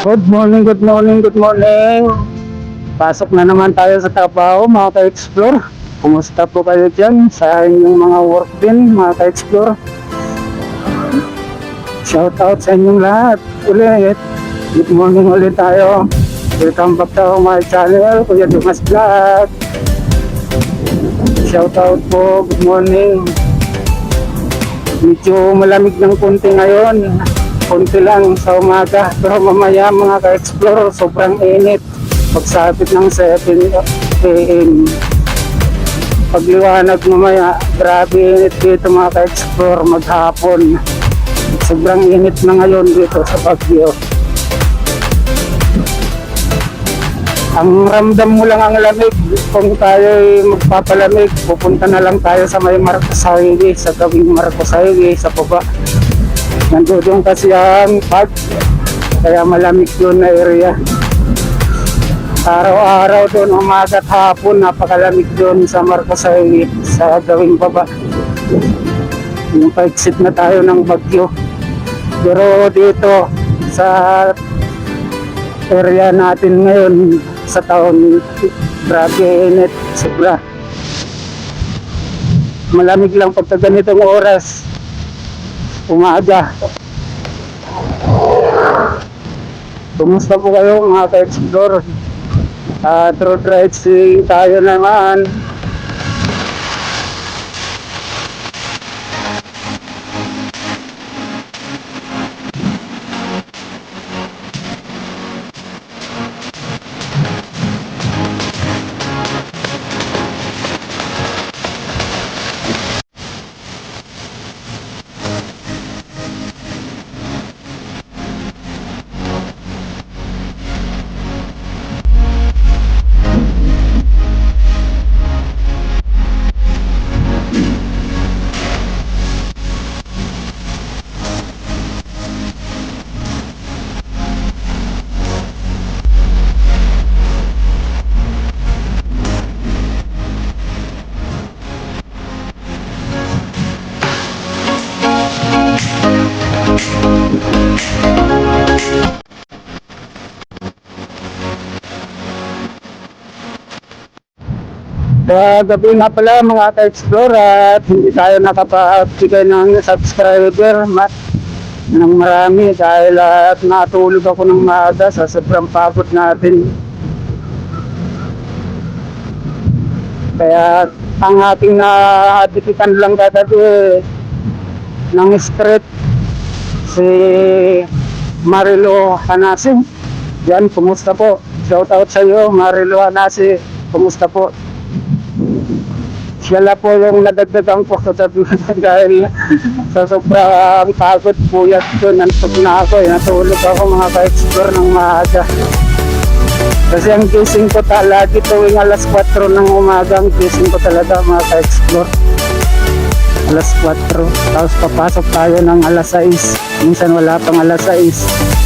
Good morning, good morning, good morning. Pasok na naman tayo sa trabaho mga ka-explore. Kumusta po kayo dyan sa inyong mga work din mga ka-explore? Shout out sa inyong lahat ulit. Good morning ulit tayo. Welcome back to my channel, Kuya Dumas Vlog. Shout out po, good morning. Medyo malamig ng konti ngayon. Konti lang sa umaga, pero mamaya mga ka-explore sobrang init pagsapit ng 7 AM. Pagliwanag mamaya, grabe init dito mga ka-explore maghapon. Sobrang init na ngayon dito sa Baguio. Ang ramdam mo lang ang lamig. Kung tayo'y magpapalamig, pupunta na lang tayo sa may Marcos Highway, sa gawing Marcos Highway sa baba. Nandoon kasi ang park, kaya malamig doon na area. Araw-araw doon, umaga at hapon, napakalamig doon sa Marcos Highway, sa gawing baba. Yung pa-exit na tayo ng Baguio. Pero dito, sa area natin ngayon, sa taon, grabe init, sobra. Malamig lang pagka ganitong oras. Umaga. Kumusta po kayo mga ka-explore? Road rides tayo naman. Gabi nga pala mga ka-explore at hindi tayo nakapabigay ng subscriber. ng marami dahil at natulog ako ng maaga sa sobrang pagod natin. Kaya ang ating nadipitan lang kagabi ng script si Marilo Hanasi. Yan, kumusta po? Shout out sa iyo, Marilo Hanasi. Kumusta po? Sila po yung nadagdagan po sa dahil sa sobrang pagod puyat ko, nantok na ako, natulog ako mga ka-explore ng maaga. Kasi ang gising ko lagi tuwing alas 4 ng umaga, ang gising ko talaga mga ka-explore. Alas 4, tapos papasok tayo ng alas 6, minsan wala pang alas 6.